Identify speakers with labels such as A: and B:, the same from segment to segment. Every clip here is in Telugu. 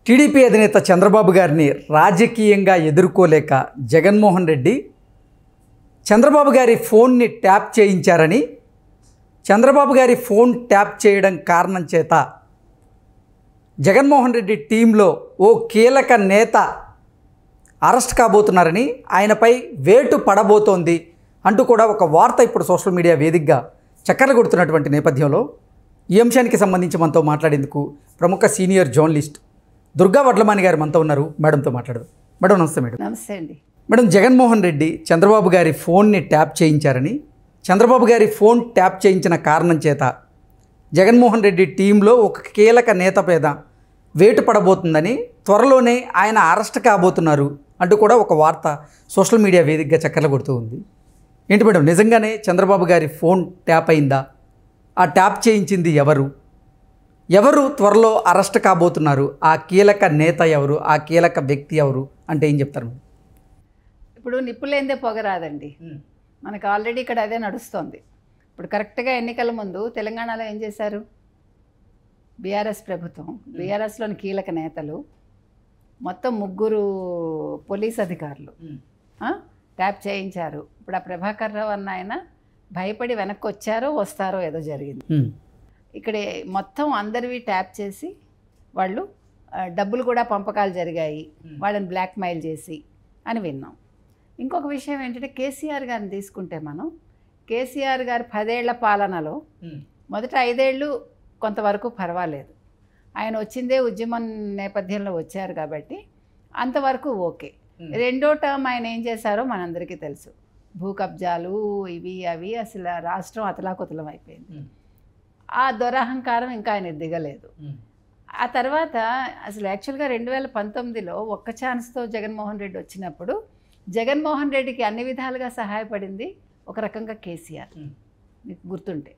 A: టీడీపీ అధినేత చంద్రబాబు గారిని రాజకీయంగా ఎదుర్కోలేక జగన్మోహన్ రెడ్డి చంద్రబాబు గారి ఫోన్ని ట్యాప్ చేయించారని, చంద్రబాబు గారి ఫోన్ ట్యాప్ చేయడం కారణం చేత జగన్మోహన్ రెడ్డి టీంలో ఓ కీలక నేత అరెస్ట్ కాబోతున్నారని, ఆయనపై వేటు పడబోతోంది అంటూ కూడా ఒక వార్త ఇప్పుడు సోషల్ మీడియా వేదికగా చక్కర్లు కొడుతున్నటువంటి నేపథ్యంలో ఈ అంశానికి సంబంధించి మనతో మాట్లాడేందుకు ప్రముఖ సీనియర్ జర్నలిస్ట్ దుర్గా వడ్లమాని గారు మనతో ఉన్నారు. మేడంతో మాట్లాడదు. మేడం నమస్తే. మేడం
B: నమస్తే అండి.
A: మేడం, జగన్మోహన్ రెడ్డి చంద్రబాబు గారి ఫోన్ని ట్యాప్ చేయించారని, చంద్రబాబు గారి ఫోన్ ట్యాప్ చేయించిన కారణం చేత జగన్మోహన్ రెడ్డి టీంలో ఒక కీలక నేత పేద వేటు పడబోతుందని, త్వరలోనే ఆయన అరెస్ట్ కాబోతున్నారు అంటూ కూడా ఒక వార్త సోషల్ మీడియా వేదికగా చక్కర్లు కొడుతూ ఉంది. ఏంటి మేడం, నిజంగానే చంద్రబాబు గారి ఫోన్ ట్యాప్ అయిందా? ఆ ట్యాప్ చేయించింది ఎవరు? ఎవరు త్వరలో అరెస్ట్ కాబోతున్నారు? ఆ కీలక నేత ఎవరు? ఆ కీలక వ్యక్తి ఎవరు అంటే ఏం చెప్తారు మేడం?
B: ఇప్పుడు నిప్పులేందే పొగ రాదండి. మనకు ఆల్రెడీ ఇక్కడ అదే నడుస్తోంది. ఇప్పుడు కరెక్ట్గా ఎన్నికల ముందు తెలంగాణలో ఏం చేశారు? బీఆర్ఎస్ ప్రభుత్వం, బీఆర్ఎస్లోని కీలక నేతలు మొత్తం 3 పోలీస్ అధికారులు ట్యాప్ చేయించారు. ఇప్పుడు ఆ ప్రభాకర్ రావు అన్న ఆయన భయపడి వెనక్కి వచ్చారో వస్తారో ఏదో జరిగింది. ఇక్కడ మొత్తం అందరివి ట్యాప్ చేసి వాళ్ళు డబ్బులు కూడా పంపకాలు జరిగాయి, వాళ్ళని బ్లాక్మెయిల్ చేసి అని విన్నాం. ఇంకొక విషయం ఏంటంటే, కేసీఆర్ గారిని తీసుకుంటే మనం కేసీఆర్ గారి 10 ఏళ్ల పాలనలో మొదట 5 ఏళ్ళు కొంతవరకు పర్వాలేదు. ఆయన వచ్చిందే ఉద్యమం నేపథ్యంలో వచ్చారు కాబట్టి అంతవరకు ఓకే. రెండో టర్మ్ ఆయన ఏం చేశారో మనందరికీ తెలుసు. భూ కబ్జాలు ఇవి అవి, అసలు రాష్ట్రం అతలాకుతలం అయిపోయింది. ఆ దురహంకారం ఇంకా ఆయన దిగలేదు. ఆ తర్వాత అసలు యాక్చువల్గా 2019లో ఒక్క ఛాన్స్తో జగన్మోహన్ రెడ్డి వచ్చినప్పుడు జగన్మోహన్ రెడ్డికి అన్ని విధాలుగా సహాయపడింది ఒక రకంగా కేసీఆర్. మీకు గుర్తుంటే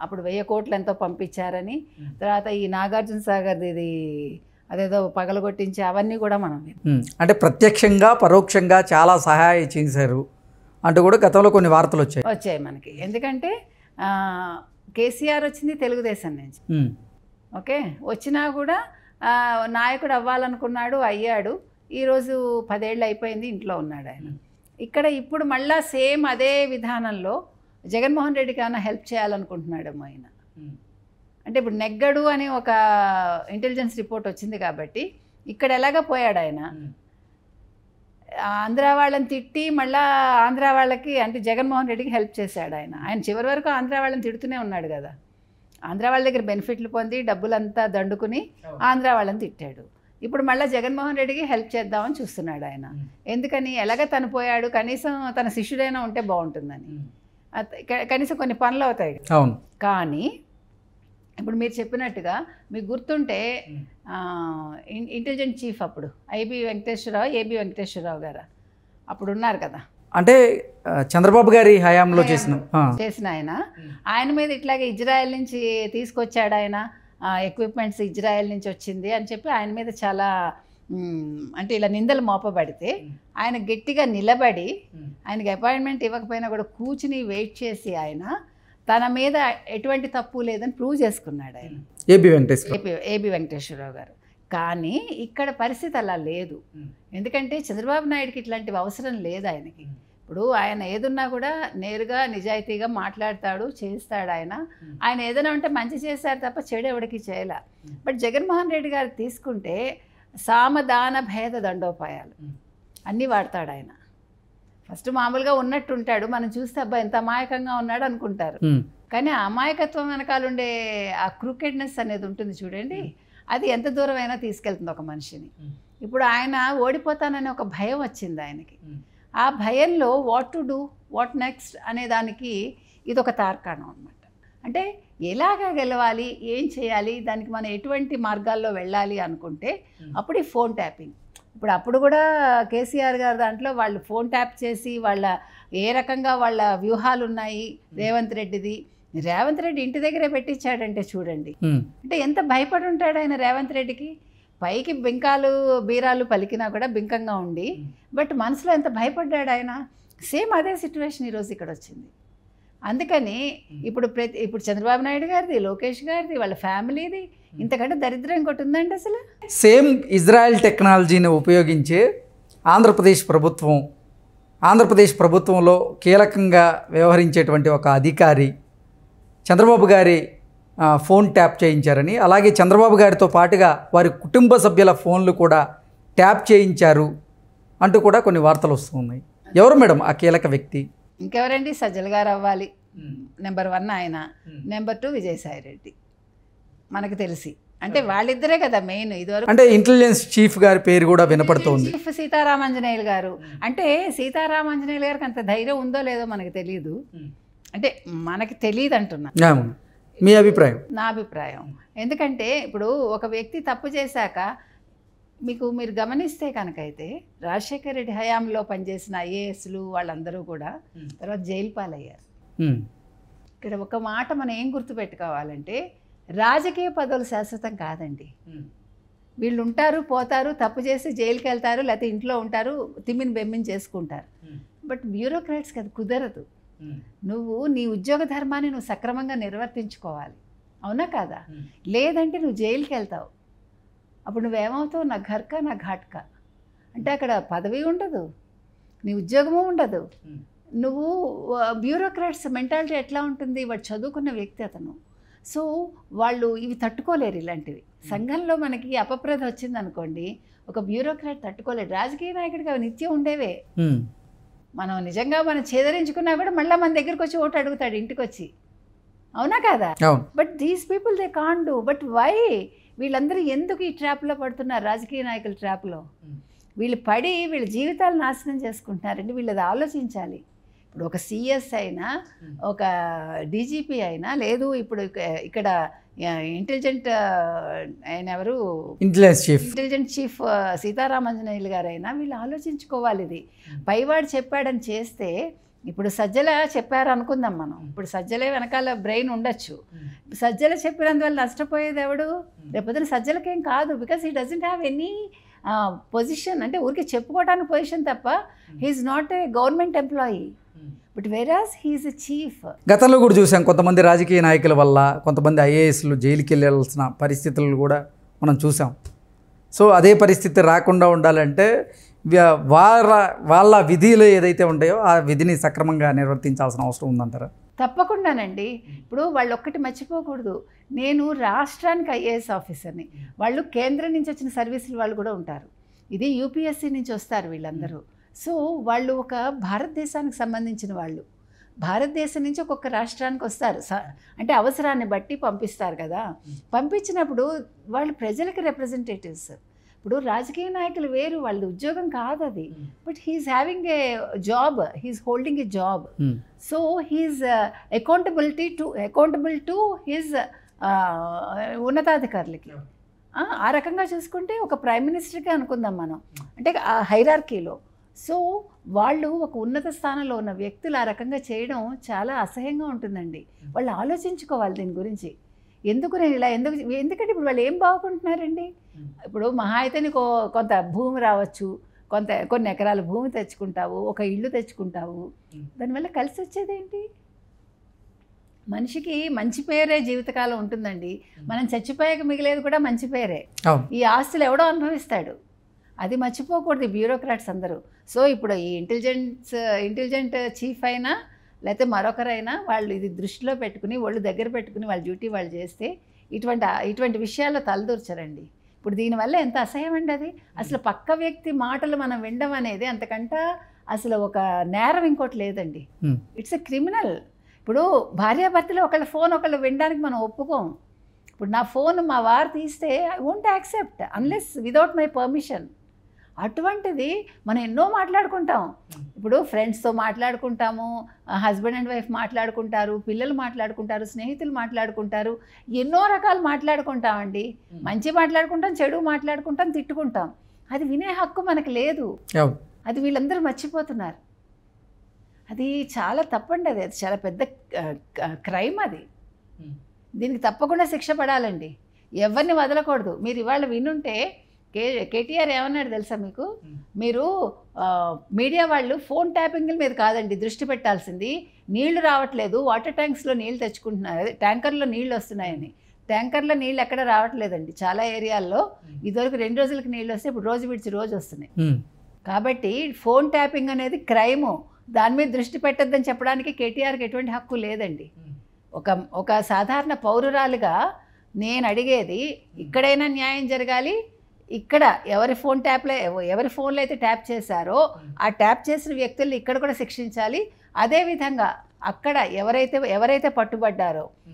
B: అప్పుడు 1000 కోట్లు ఎంతో పంపించారని, తర్వాత ఈ నాగార్జున సాగర్ ఇది అదేదో పగలగొట్టించి అవన్నీ కూడా మనం
A: అంటే ప్రత్యక్షంగా పరోక్షంగా చాలా సహాయం చేశారు అంటూ కూడా గతంలో కొన్ని వార్తలు వచ్చాయి
B: మనకి. ఎందుకంటే కేసీఆర్ వచ్చింది తెలుగుదేశం నుంచి, ఓకే, వచ్చినా కూడా నాయకుడు అవ్వాలనుకున్నాడు, అయ్యాడు. ఈరోజు 10 ఏళ్ళు అయిపోయింది, ఇంట్లో ఉన్నాడు ఆయన. ఇక్కడ ఇప్పుడు మళ్ళా సేమ్ అదే విధానంలో జగన్మోహన్ రెడ్డికి ఏమైనా హెల్ప్ చేయాలనుకుంటున్నాడేమో ఆయన. అంటే ఇప్పుడు నెగ్గడు అని ఒక ఇంటెలిజెన్స్ రిపోర్ట్ వచ్చింది కాబట్టి ఇక్కడ ఎలాగ పోయాడు ఆయన. ఆంధ్ర వాళ్ళని తిట్టి మళ్ళీ ఆంధ్ర వాళ్ళకి, అంటే జగన్మోహన్ రెడ్డికి హెల్ప్ చేశాడు ఆయన. ఆయన చివరి వరకు ఆంధ్ర వాళ్ళని తిడుతూనే ఉన్నాడు కదా. ఆంధ్ర వాళ్ళ దగ్గర బెనిఫిట్లు పొంది డబ్బులంతా దండుకుని ఆంధ్ర వాళ్ళని తిట్టాడు. ఇప్పుడు మళ్ళీ జగన్మోహన్ రెడ్డికి హెల్ప్ చేద్దామని చూస్తున్నాడు ఆయన. ఎందుకని? ఎలాగ తను పోయాడు, కనీసం తన శిష్యుడైనా ఉంటే బాగుంటుందని. కనీసం కొన్ని పనులు అవుతాయి. కానీ ఇప్పుడు మీరు చెప్పినట్టుగా మీకు గుర్తుంటే ఇంటెలిజెన్స్ చీఫ్ అప్పుడు ఏబి వెంకటేశ్వరరావు గారు అప్పుడు ఉన్నారు కదా.
A: అంటే చంద్రబాబు గారి హయాంలో
B: చేసిన ఆయన మీద ఇట్లాగే ఇజ్రాయెల్ నుంచి తీసుకొచ్చాడు ఆయన. ఎక్విప్మెంట్స్ ఇజ్రాయెల్ నుంచి వచ్చింది అని చెప్పి ఆయన మీద చాలా అంటే ఇలా నిందలు మోపబడితే ఆయన గట్టిగా నిలబడి, ఆయనకి అపాయింట్మెంట్ ఇవ్వకపోయినా కూడా కూర్చుని వెయిట్ చేసి ఆయన తన మీద ఎటువంటి తప్పు లేదని ప్రూవ్ చేసుకున్నాడు ఆయన, ఏబి వెంకటేశ్వరరావు గారు. కానీ ఇక్కడ పరిస్థితి అలా లేదు. ఎందుకంటే చంద్రబాబు నాయుడుకి ఇట్లాంటివి అవసరం లేదు ఆయనకి. ఇప్పుడు ఆయన ఏదున్నా కూడా నేరుగా నిజాయితీగా మాట్లాడతాడు, చేస్తాడు. ఆయన ఏదైనా ఉంటే మంచి చేశారు తప్ప చెడు ఎవరికి చేయలే. బట్ జగన్మోహన్ రెడ్డి గారు తీసుకుంటే సామదాన భేద దండోపాయాలు అన్నీ వాడతాడు ఆయన. ఫస్ట్ మామూలుగా ఉన్నట్టు ఉంటాడు, మనం చూస్తే అబ్బా ఎంత అమాయకంగా ఉన్నాడు అనుకుంటారు. కానీ ఆ అమాయకత్వం వెనకాల ఉండే ఆ క్రూకెడ్నెస్ అనేది ఉంటుంది చూడండి, అది ఎంత దూరం అయినా తీసుకెళ్తుంది ఒక మనిషిని. ఇప్పుడు ఆయన ఓడిపోతానని ఒక భయం వచ్చింది ఆయనకి. ఆ భయంలో what to do, what next అనే దానికి ఇది ఒక తార్కాణం అనమాట. అంటే ఎలాగ గెలవాలి, ఏం చేయాలి, దానికి మనం ఎటువంటి మార్గాల్లో వెళ్ళాలి అనుకుంటే అప్పుడు ఈ ఫోన్ ట్యాపింగ్. అప్పుడు కూడా కేసీఆర్ గారు దాంట్లో వాళ్ళు ఫోన్ ట్యాప్ చేసి వాళ్ళ ఏ రకంగా వాళ్ళ వ్యూహాలు ఉన్నాయి. రేవంత్ రెడ్డి ఇంటి దగ్గరే పెట్టించాడంటే చూడండి, అంటే ఎంత భయపడి ఉంటాడు ఆయన రేవంత్ రెడ్డికి. పైకి బింకాలు బీరాలు పలికినా కూడా బింకంగా ఉండి, బట్ మనసులో ఎంత భయపడ్డాడు ఆయన. సేమ్ అదే సిచ్యువేషన్ ఈరోజు ఇక్కడ వచ్చింది. అందుకని ఇప్పుడు చంద్రబాబు నాయుడు గారిది, లోకేష్ గారిది, వాళ్ళ ఫ్యామిలీది ఇంతకంటే దరిద్రం ఇంకోటి ఉందండి అసలు.
A: సేమ్ ఇజ్రాయెల్ టెక్నాలజీని ఉపయోగించే ఆంధ్రప్రదేశ్ ప్రభుత్వంలో కీలకంగా వ్యవహరించేటువంటి ఒక అధికారి చంద్రబాబు గారి ఫోన్ ట్యాప్ చేయించారని, అలాగే చంద్రబాబు గారితో పాటుగా వారి కుటుంబ సభ్యుల ఫోన్లు కూడా ట్యాప్ చేయించారు అంటూ కూడా కొన్ని వార్తలు వస్తూ ఉన్నాయి. ఎవరు మేడం ఆ కీలక వ్యక్తి?
B: ఇంకెవరండి, సజ్జల గారు అవ్వాలి నెంబర్ 1 ఆయన, నెంబర్ 2 విజయసాయి రెడ్డి మనకు తెలిసి. అంటే వాళ్ళిద్దరే కదా మెయిన్. ఇదివరకు
A: అంటే ఇంటెలిజెన్స్ చీఫ్ గారి పేరు కూడా వినపడుతోంది,
B: చీఫ్ సీతారామాంజనేయులు గారు. అంటే సీతారామాంజనేయులు గారికి అంత ధైర్యం ఉందో లేదో మనకు తెలియదు, అంటే మనకి తెలియదు అంటున్నా.
A: మీ అభిప్రాయం?
B: నా అభిప్రాయం. ఎందుకంటే ఇప్పుడు ఒక వ్యక్తి తప్పు చేశాక మీరు గమనిస్తే కనుకైతే రాజశేఖర రెడ్డి హయాంలో పనిచేసిన ఐఏఎస్లు వాళ్ళందరూ కూడా తర్వాత జైలు పాలయ్యారు. ఇక్కడ ఒక మాట మనం ఏం గుర్తుపెట్టుకోవాలంటే, రాజకీయ పదవులు శాశ్వతం కాదండి. వీళ్ళు ఉంటారు, పోతారు, తప్పు చేసి జైలుకి వెళ్తారు, లేకపోతే ఇంట్లో ఉంటారు, తిమ్మిని బెమ్మిని చేసుకుంటారు. బట్ బ్యూరోక్రాట్స్కి అది కుదరదు. నువ్వు నీ ఉద్యోగ ధర్మాన్ని నువ్వు సక్రమంగా నిర్వర్తించుకోవాలి, అవునా కాదా? లేదంటే నువ్వు జైలుకి వెళ్తావు. అప్పుడు నువ్వేమవుతావు? నా ఘర్కా నా ఘాట్కా. అంటే అక్కడ పదవి ఉండదు, నీ ఉద్యోగము ఉండదు. నువ్వు బ్యూరోక్రాట్స్ మెంటాలిటీ ఎట్లా ఉంటుంది? వాడు చదువుకున్న వ్యక్తి అతను. సో వాళ్ళు ఇవి తట్టుకోలేరు ఇలాంటివి. సంఘంలో మనకి అపప్రద వచ్చిందనుకోండి, ఒక బ్యూరోక్రాట్ తట్టుకోలేడు. రాజకీయ నాయకుడికి అవి నిత్యం ఉండేవే. మనం నిజంగా మనం చేదరించుకున్నా కూడా మళ్ళీ మన దగ్గరికి వచ్చి ఓటు అడుగుతాడు ఇంటికి వచ్చి, అవునా కాదా? But these people they can't do. But why? వీళ్ళందరూ ఎందుకు ఈ ట్రాప్లో పడుతున్నారు? రాజకీయ నాయకుల ట్రాప్లో వీళ్ళు పడి వీళ్ళ జీవితాలు నాశనం చేసుకుంటున్నారండి. వీళ్ళది ఆలోచించాలి. ఇప్పుడు ఒక సిఎస్ అయినా, ఒక డీజీపీ అయినా, లేదు ఇప్పుడు ఇక్కడ ఇంటెలిజెంట్ ఆయన ఎవరు, ఇంటెలిజెంట్ చీఫ్ సీతారామాంజనేయులు గారైనా వీళ్ళు ఆలోచించుకోవాలి. ఇది పైవాడు చెప్పాడని చేస్తే, ఇప్పుడు సజ్జల చెప్పారు అనుకుందాం మనం, ఇప్పుడు సజ్జలే వెనకాల బ్రెయిన్ ఉండొచ్చు. సజ్జల చెప్పినందువల్ల నష్టపోయేది ఎవడు? రేపొద్దున సజ్జలకేం కాదు, because he doesn't have any position. అంటే ఊరికి చెప్పుకోవడానికి పొజిషన్ తప్ప, he is not a government employee. But whereas he is a chief.
A: గతంలో కూడా చూసాం, కొంతమంది రాజకీయ నాయకుల వల్ల కొంతమంది ఐఏఎస్లు జైలుకి వెళ్ళాల్సిన పరిస్థితులను కూడా మనం చూసాం. సో అదే పరిస్థితి రాకుండా ఉండాలంటే వాళ్ళ విధులు ఏదైతే ఉంటాయో ఆ విధిని సక్రమంగా నిర్వర్తించాల్సిన అవసరం ఉందంటారా?
B: తప్పకుండానండి. ఇప్పుడు వాళ్ళు ఒక్కటి మర్చిపోకూడదు, నేను రాష్ట్రానికి ఐఏఎస్ ఆఫీసర్ని, వాళ్ళు కేంద్రం నుంచి వచ్చిన సర్వీసులు వాళ్ళు కూడా ఉంటారు, ఇది యూపీఎస్సీ నుంచి వస్తారు వీళ్ళందరూ. సో వాళ్ళు ఒక భారతదేశానికి సంబంధించిన వాళ్ళు, భారతదేశం నుంచి ఒక్కొక్క రాష్ట్రానికి వస్తారు, అంటే అవసరాన్ని బట్టి పంపిస్తారు కదా. పంపించినప్పుడు వాళ్ళు ప్రజలకి రిప్రజెంటేటివ్స్. ఇప్పుడు రాజకీయ నాయకులు వేరు, వాళ్ళ ఉద్యోగం కాదు అది. But he's having a job, he's holding a job. So he's accountable to his ఉన్నతాధికారులకి. ఆ రకంగా చూసుకుంటే ఒక ప్రైమ్ మినిస్టర్కే అనుకుందాం మనం, అంటే ఆ హైరార్కీలో. సో వాళ్ళు ఒక ఉన్నత స్థానంలో ఉన్న వ్యక్తులు ఆ రకంగా చేయడం చాలా అసహ్యంగా ఉంటుందండి. వాళ్ళు ఆలోచించుకోవాలి దీని గురించి. ఎందుకు నేను ఇలా ఎందుకంటే ఇప్పుడు వాళ్ళు ఏం బాగుంటున్నారండి? ఇప్పుడు మహా అయితే నీకు కొంత భూమి రావచ్చు, కొన్ని ఎకరాల భూమి తెచ్చుకుంటావు, ఒక ఇల్లు తెచ్చుకుంటావు, దానివల్ల కలిసి వచ్చేది ఏంటి? మనిషికి మంచి పేరే జీవితకాలం ఉంటుందండి. మనం చచ్చిపోయాక మిగిలేదు కూడా మంచి పేరే. ఈ ఆస్తులు ఎవడో అనుభవిస్తాడు, అది మర్చిపోకూడదు బ్యూరోక్రాట్స్ అందరూ. సో ఇప్పుడు ఈ ఇంటెలిజెంట్ చీఫ్ అయినా లేకపోతే మరొకరైనా వాళ్ళు ఇది దృష్టిలో పెట్టుకుని, వాళ్ళు దగ్గర పెట్టుకుని వాళ్ళ డ్యూటీ వాళ్ళు చేస్తే ఇటువంటి విషయాల్లో తలదూర్చరండి. ఇప్పుడు దీనివల్ల ఎంత అసహ్యం అండి అది. అసలు పక్క వ్యక్తి మాటలు మనం వినడం అనేది అంతకంటే అసలు ఒక నేరం ఇంకోటి లేదండి. It's a criminal. ఇప్పుడు భార్యాభర్తలు ఒకళ్ళు వినడానికి మనం ఒప్పుకోం. ఇప్పుడు నా ఫోన్ మా వారు తీస్తే I won't accept unless without my permission. అటువంటిది మనం ఎన్నో మాట్లాడుకుంటాం. ఇప్పుడు ఫ్రెండ్స్తో మాట్లాడుకుంటాము, హస్బెండ్ అండ్ వైఫ్ మాట్లాడుకుంటారు, పిల్లలు మాట్లాడుకుంటారు, స్నేహితులు మాట్లాడుకుంటారు, ఎన్నో రకాలు మాట్లాడుకుంటామండి. మంచి మాట్లాడుకుంటాం, చెడు మాట్లాడుకుంటాం, తిట్టుకుంటాం. అది వినే హక్కు మనకు లేదు. అది వీళ్ళందరూ మర్చిపోతున్నారు. అది చాలా తప్పండి. అది చాలా పెద్ద క్రైమ్. అది దీనికి తప్పకుండా శిక్ష పడాలండి. ఎవరిని వదలకూడదు. మీరు ఇవాళ వినుంటే కేటీఆర్ ఏమన్నాడు తెలుసా మీకు? మీరు మీడియా వాళ్ళు ఫోన్ ట్యాపింగ్ల మీద కాదండి దృష్టి పెట్టాల్సింది, నీళ్లు రావట్లేదు, వాటర్ ట్యాంక్స్లో నీళ్లు తెచ్చుకుంటున్నారు, ట్యాంకర్లో నీళ్లు వస్తున్నాయని. ట్యాంకర్లో నీళ్ళు ఎక్కడ రావట్లేదండి చాలా ఏరియాల్లో. ఇదివరకు 2 రోజులకి నీళ్ళు వస్తే ఇప్పుడు రోజు విడిచి రోజు వస్తున్నాయి. కాబట్టి ఫోన్ ట్యాపింగ్ అనేది క్రైము, దాని మీద దృష్టి పెట్టద్దని చెప్పడానికి కేటీఆర్కి ఎటువంటి హక్కు లేదండి. ఒక సాధారణ పౌరురాలుగా నేను అడిగేది, ఇక్కడైనా న్యాయం జరగాలి. ఇక్కడ ఎవరి ఫోన్లో అయితే ట్యాప్ చేశారో ఆ ట్యాప్ చేసిన వ్యక్తుల్ని ఇక్కడ కూడా శిక్షించాలి. అదేవిధంగా అక్కడ ఎవరైతే పట్టుబడ్డారో